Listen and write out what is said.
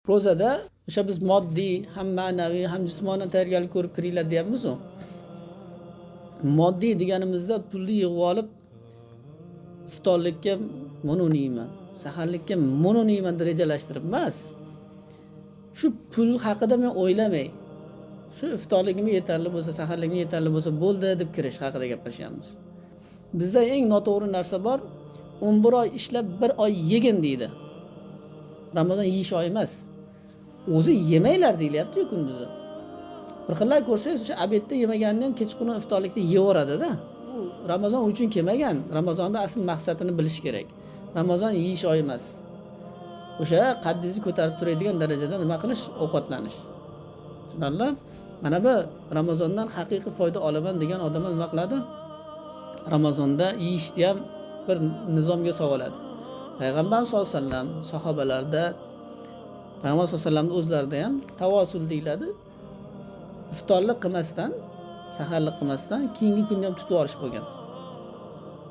ro'zada o'sha biz moddiy, ham ma'naviy, ham jismoniy tayyorgarlik ko'rib kiringlar deyapmiz-ku. Moddiy deganimizda pulni yig'ib olib iftorlikka mo'no yeyman, saharlikka mo'no yeyman deb rejalashtirib emas. Shu pul haqida men o'ylamay, shu iftorligimga yetarli bo'lsa, saharligimga yetarli bo'lsa bo'ldi deb kirish haqida gapirishyapmiz. Bizda eng noto'g'ri narsa bor. 11 oy ishlab 1 oy yegin deydi. Ramazon yeyish oy emas. O'zi yemanglar deyilyapti-ku kunduzi. Bir xillar ko'rsangiz, o'sha obedda yemaganini ham kechqurun iftorlikda yeyaveradi-da. Bu Ramazon uchun kelmagan. Ramazonda asl maqsadini bilish kerak. Ramazon yeyish oy emas. O'sha qaddingizni ko'tarib turadigan darajada nima qilish? Ovqatlanish. Tushunarli? Mana bu Ramazondan haqiqiy foyda olaman degan odamlar nima qiladi? Ramazonda yeyishni ham bir nizomga soladi. Payg'ambar sollallohu alayhi vasallam sahobalarda, Payg'ambar sollallohu alayhi vasallamning o'zlarida ham tavosul deyiladi. Iftorlik qilmasdan, saharlik qilmasdan keyingi kunni ham tutib olish bo'lgan.